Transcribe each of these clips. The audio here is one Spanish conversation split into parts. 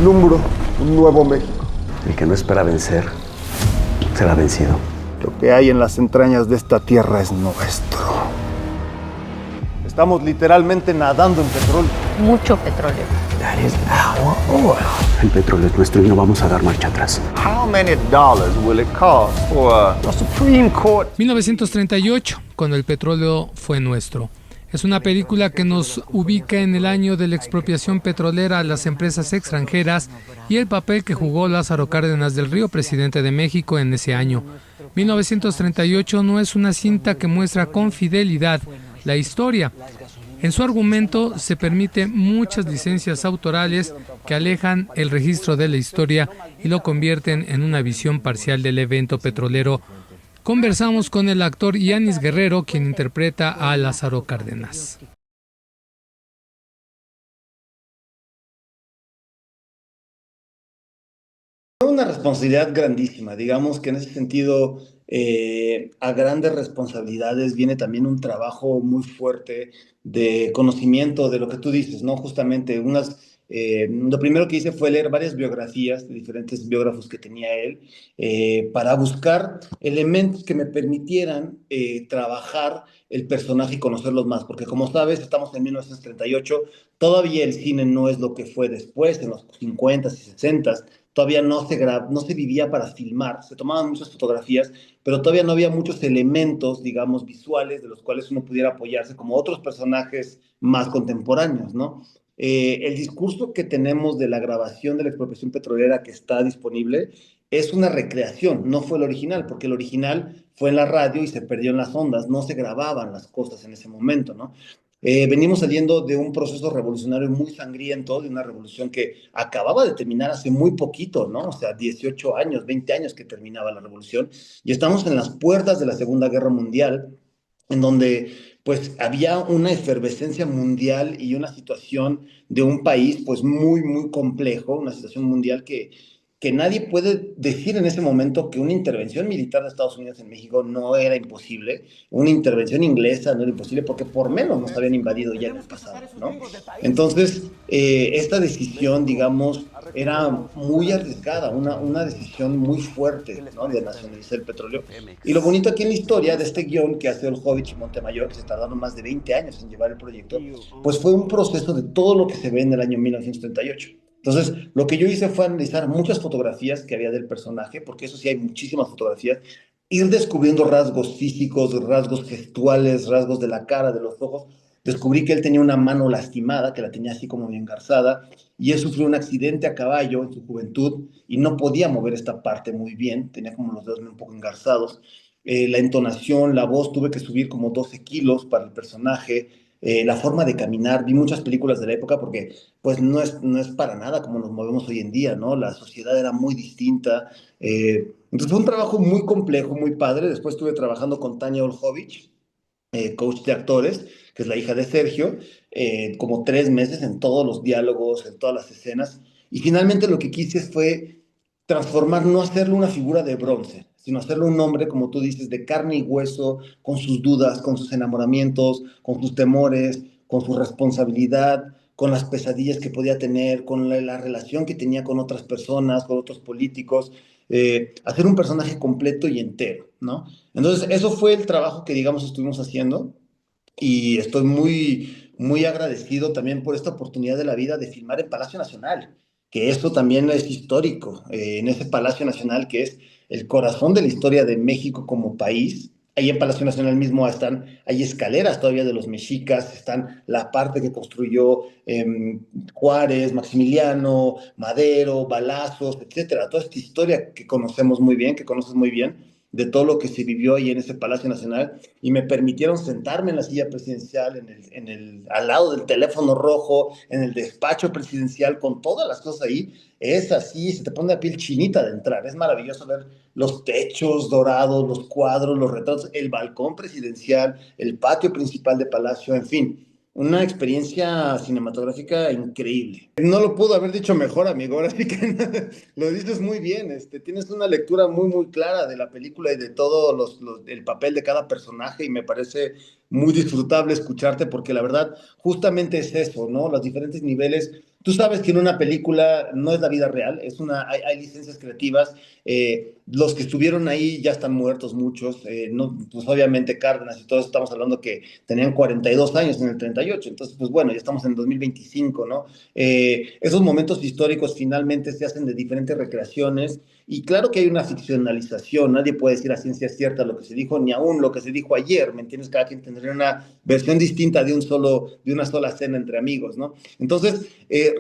Vislumbro un nuevo México. El que no espera vencer, será vencido. Lo que hay en las entrañas de esta tierra es nuestro. Estamos literalmente nadando en petróleo. Mucho petróleo. That is our oil. El petróleo es nuestro y no vamos a dar marcha atrás. How many dollars will it cost for the Supreme Court? 1938, cuando el petróleo fue nuestro. Es una película que nos ubica en el año de la expropiación petrolera a las empresas extranjeras y el papel que jugó Lázaro Cárdenas del Río, presidente de México, en ese año. 1938 no es una cinta que muestra con fidelidad la historia. En su argumento se permite muchas licencias autorales que alejan el registro de la historia y lo convierten en una visión parcial del evento petrolero. Conversamos con el actor Yanis Guerrero, quien interpreta a Lázaro Cárdenas. Una responsabilidad grandísima, digamos que en ese sentido, a grandes responsabilidades viene también un trabajo muy fuerte de conocimiento de lo que tú dices, ¿no? Justamente lo primero que hice fue leer varias biografías de diferentes biógrafos que tenía él, para buscar elementos que me permitieran trabajar el personaje y conocerlos más, porque como sabes, estamos en 1938, todavía el cine no es lo que fue después, en los 50s y 60s. Todavía no se vivía para filmar, se tomaban muchas fotografías, pero todavía no había muchos elementos, digamos, visuales de los cuales uno pudiera apoyarse como otros personajes más contemporáneos, ¿no? El discurso que tenemos de la grabación de la expropiación petrolera que está disponible es una recreación, no fue el original, porque el original fue en la radio y se perdió en las ondas, no se grababan las cosas en ese momento, ¿no? Venimos saliendo de un proceso revolucionario muy sangriento, de una revolución que acababa de terminar hace muy poquito, ¿no? O sea, 18 años, 20 años que terminaba la revolución, y estamos en las puertas de la Segunda Guerra Mundial, en donde pues había una efervescencia mundial y una situación de un país pues muy, muy complejo, una situación mundial que nadie puede decir en ese momento que una intervención militar de Estados Unidos en México no era imposible, una intervención inglesa no era imposible, porque por menos nos habían invadido ya en el pasado, ¿no? Entonces, esta decisión, digamos, era muy arriesgada, una decisión muy fuerte, ¿no? De nacionalizar el petróleo. Y lo bonito aquí en la historia de este guión que hace Olhovich y Montemayor, que se tardaron más de 20 años en llevar el proyecto, pues fue un proceso de todo lo que se ve en el año 1938. Entonces, lo que yo hice fue analizar muchas fotografías que había del personaje, porque eso sí hay muchísimas fotografías, ir descubriendo rasgos físicos, rasgos gestuales, rasgos de la cara, de los ojos. Descubrí que él tenía una mano lastimada, que la tenía así como engarzada, y él sufrió un accidente a caballo en su juventud y no podía mover esta parte muy bien, tenía como los dedos un poco engarzados. La entonación, la voz, tuve que subir como 12 kilos para el personaje, la forma de caminar, vi muchas películas de la época porque pues no es para nada como nos movemos hoy en día, ¿no? La sociedad era muy distinta. Entonces fue un trabajo muy complejo, muy padre. Después estuve trabajando con Tania Olhovich, coach de actores, que es la hija de Sergio, como 3 meses en todos los diálogos, en todas las escenas. Y finalmente lo que quise fue transformar, no hacerlo una figura de bronce, sino hacerlo un hombre, como tú dices, de carne y hueso, con sus dudas, con sus enamoramientos, con sus temores, con su responsabilidad, con las pesadillas que podía tener, con la relación que tenía con otras personas, con otros políticos, hacer un personaje completo y entero, ¿no? Entonces, eso fue el trabajo que, digamos, estuvimos haciendo y estoy muy, muy agradecido también por esta oportunidad de la vida de filmar en Palacio Nacional, que eso también es histórico, en ese Palacio Nacional que es el corazón de la historia de México como país. Ahí en Palacio Nacional mismo hay escaleras todavía de los mexicas, están la parte que construyó Juárez, Maximiliano, Madero, Balazos, etcétera. Toda esta historia que conocemos muy bien, que conoces muy bien, de todo lo que se vivió ahí en ese Palacio Nacional, y me permitieron sentarme en la silla presidencial, al lado del teléfono rojo, en el despacho presidencial, con todas las cosas ahí. Es así, se te pone la piel chinita de entrar. Es maravilloso ver los techos dorados, los cuadros, los retratos, el balcón presidencial, el patio principal de Palacio, en fin. Una experiencia cinematográfica increíble. No lo pudo haber dicho mejor, amigo. Ahora sí que lo dices muy bien. Tienes una lectura muy, muy clara de la película y de todo el papel de cada personaje, y me parece muy disfrutable escucharte porque la verdad justamente es eso, ¿no? Los diferentes niveles Tú sabes que en una película no es la vida real, hay licencias creativas. Los que estuvieron ahí ya están muertos muchos. No, pues obviamente Cárdenas y todos estamos hablando que tenían 42 años en el 38. Entonces, pues bueno, ya estamos en 2025, ¿no? Esos momentos históricos finalmente se hacen de diferentes recreaciones. Y claro que hay una ficcionalización, nadie puede decir a ciencia cierta lo que se dijo, ni aún lo que se dijo ayer, ¿me entiendes? Cada quien tendría una versión distinta de una sola cena entre amigos, ¿no? Entonces,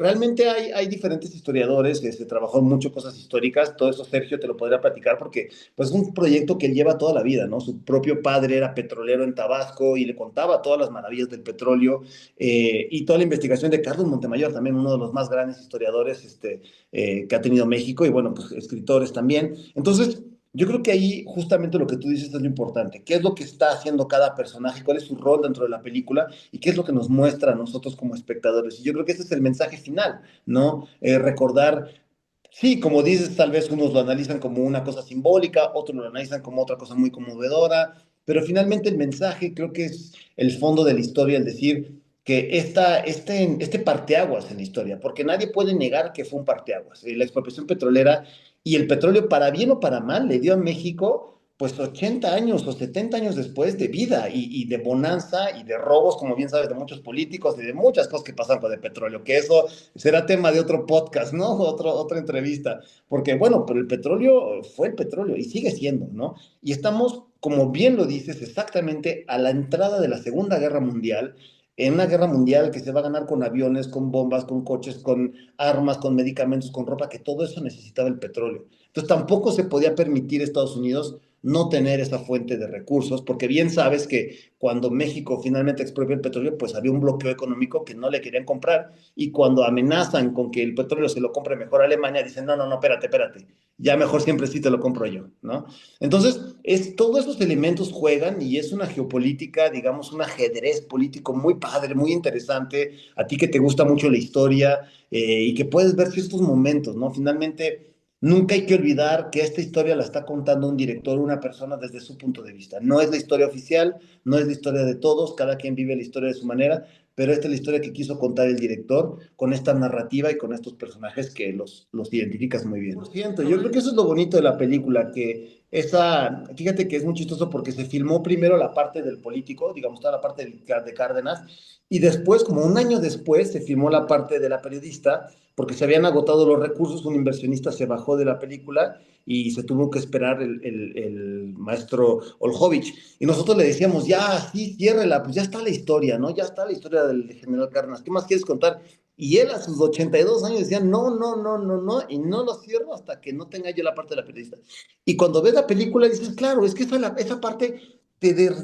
realmente hay diferentes historiadores, se trabajó mucho cosas históricas, todo eso Sergio te lo podría platicar porque pues, es un proyecto que él lleva toda la vida, ¿no? Su propio padre era petrolero en Tabasco y le contaba todas las maravillas del petróleo y toda la investigación de Carlos Montemayor, también uno de los más grandes historiadores que ha tenido México y bueno, pues escritores también. Entonces, yo creo que ahí justamente lo que tú dices es lo importante. ¿Qué es lo que está haciendo cada personaje? ¿Cuál es su rol dentro de la película? ¿Y qué es lo que nos muestra a nosotros como espectadores? Y yo creo que ese es el mensaje final, ¿no? Recordar, sí, como dices, tal vez unos lo analizan como una cosa simbólica, otros lo analizan como otra cosa muy conmovedora, pero finalmente el mensaje creo que es el fondo de la historia, el decir que este parteaguas en la historia, porque nadie puede negar que fue un parteaguas. La expropiación petrolera y el petróleo, para bien o para mal, le dio a México pues 80 años o 70 años después de vida y de bonanza y de robos, como bien sabes, de muchos políticos y de muchas cosas que pasan con el petróleo, que eso será tema de otro podcast, ¿no? Otra entrevista, porque bueno, pero el petróleo fue el petróleo y sigue siendo, ¿no? Y estamos, como bien lo dices, exactamente a la entrada de la Segunda Guerra Mundial, en una guerra mundial que se va a ganar con aviones, con bombas, con coches, con armas, con medicamentos, con ropa, que todo eso necesitaba el petróleo. Entonces tampoco se podía permitir a Estados Unidos no tener esa fuente de recursos, porque bien sabes que cuando México finalmente expropia el petróleo, pues había un bloqueo económico que no le querían comprar, y cuando amenazan con que el petróleo se lo compre mejor a Alemania, dicen, no, no, no, espérate, ya mejor siempre sí te lo compro yo, ¿no? Entonces, todos esos elementos juegan y es una geopolítica, digamos, un ajedrez político muy padre, muy interesante, a ti que te gusta mucho la historia y que puedes ver ciertos momentos, ¿no? Finalmente, nunca hay que olvidar que esta historia la está contando un director, una persona desde su punto de vista. No es la historia oficial, no es la historia de todos, cada quien vive la historia de su manera, pero esta es la historia que quiso contar el director con esta narrativa y con estos personajes que los identificas muy bien. Lo siento, yo creo que eso es lo bonito de la película, que fíjate que es muy chistoso porque se filmó primero la parte del político, digamos, toda la parte de Cárdenas, y después, como un año después, se filmó la parte de la periodista, porque se habían agotado los recursos, un inversionista se bajó de la película y se tuvo que esperar el maestro Olhovich. Y nosotros le decíamos, ya, sí, ciérrela, pues ya está la historia, ¿no? Ya está la historia del general Cárdenas, ¿qué más quieres contar? Y él a sus 82 años decía, no, no, no, no, no, y no lo cierro hasta que no tenga yo la parte de la periodista. Y cuando ves la película dices, claro, es que esa parte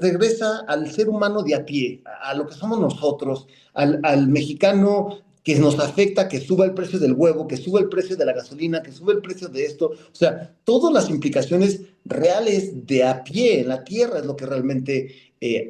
regresa al ser humano de a pie, a lo que somos nosotros, al mexicano que nos afecta, que suba el precio del huevo, que suba el precio de la gasolina, que suba el precio de esto. O sea, todas las implicaciones reales de a pie en la tierra es lo que realmente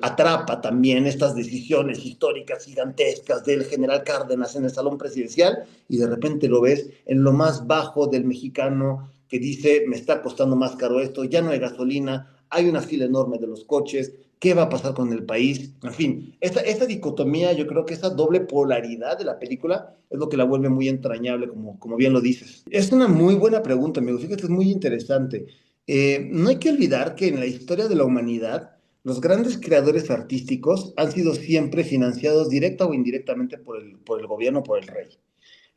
atrapa también estas decisiones históricas gigantescas del general Cárdenas en el salón presidencial y de repente lo ves en lo más bajo del mexicano que dice, me está costando más caro esto, ya no hay gasolina, hay una fila enorme de los coches, qué va a pasar con el país, en fin, esta dicotomía, yo creo que esa doble polaridad de la película es lo que la vuelve muy entrañable, como bien lo dices. Es una muy buena pregunta, amigo, fíjate, es muy interesante. No hay que olvidar que en la historia de la humanidad, los grandes creadores artísticos han sido siempre financiados directa o indirectamente por el gobierno, por el rey.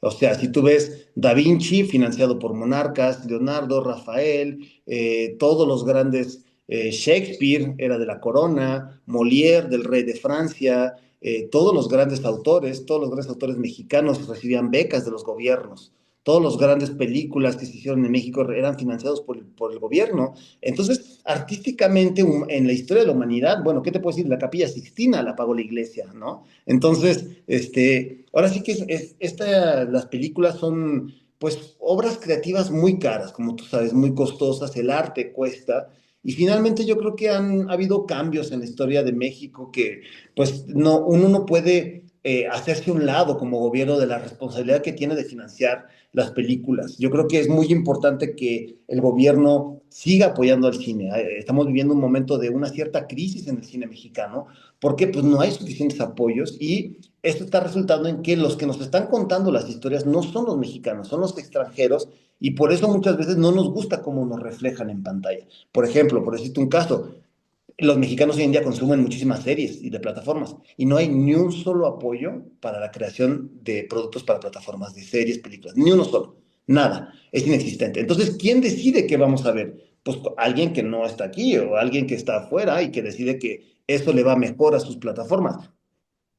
O sea, si tú ves Da Vinci, financiado por monarcas, Leonardo, Rafael, todos los grandes, Shakespeare era de la corona, Molière del rey de Francia, todos los grandes autores mexicanos recibían becas de los gobiernos. Todas las grandes películas que se hicieron en México eran financiados por el gobierno. Entonces, artísticamente, en la historia de la humanidad, bueno, ¿qué te puedo decir? La Capilla Sixtina la pagó la iglesia, ¿no? Entonces, ahora sí que las películas son, pues, obras creativas muy caras, como tú sabes, muy costosas, el arte cuesta, y finalmente yo creo que ha habido cambios en la historia de México que, pues, no, uno no puede hacerse a un lado como gobierno de la responsabilidad que tiene de financiar las películas. Yo creo que es muy importante que el gobierno siga apoyando al cine. Estamos viviendo un momento de una cierta crisis en el cine mexicano porque pues no hay suficientes apoyos y esto está resultando en que los que nos están contando las historias no son los mexicanos, son los extranjeros y por eso muchas veces no nos gusta cómo nos reflejan en pantalla. Por ejemplo, por decirte un caso, los mexicanos hoy en día consumen muchísimas series y de plataformas y no hay ni un solo apoyo para la creación de productos para plataformas, de series, películas, ni uno solo, nada, es inexistente. Entonces, ¿quién decide qué vamos a ver? Pues alguien que no está aquí o alguien que está afuera y que decide que eso le va mejor a sus plataformas.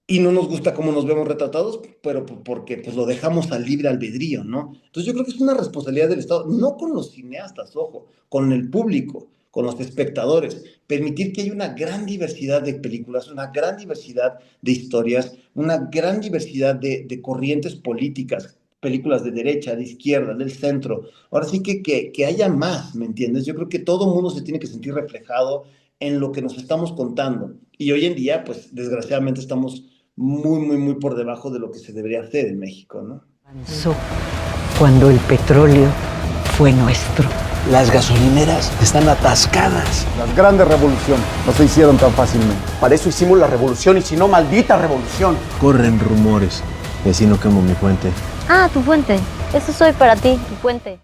Y no nos gusta cómo nos vemos retratados, pero porque pues lo dejamos al libre albedrío, ¿no? Entonces yo creo que es una responsabilidad del Estado, no con los cineastas, ojo, con el público, con los espectadores, permitir que haya una gran diversidad de películas, una gran diversidad de historias, una gran diversidad de corrientes políticas, películas de derecha, de izquierda, del centro. Ahora sí que haya más, ¿me entiendes? Yo creo que todo mundo se tiene que sentir reflejado en lo que nos estamos contando. Y hoy en día, pues desgraciadamente estamos muy por debajo de lo que se debería hacer en México, ¿no? Avanzó cuando el petróleo fue nuestro. Las gasolineras están atascadas. Las grandes revoluciones no se hicieron tan fácilmente. Para eso hicimos la revolución y si no, maldita revolución. Corren rumores. Y así no quemo mi puente. Ah, tu puente. Eso soy para ti, tu puente.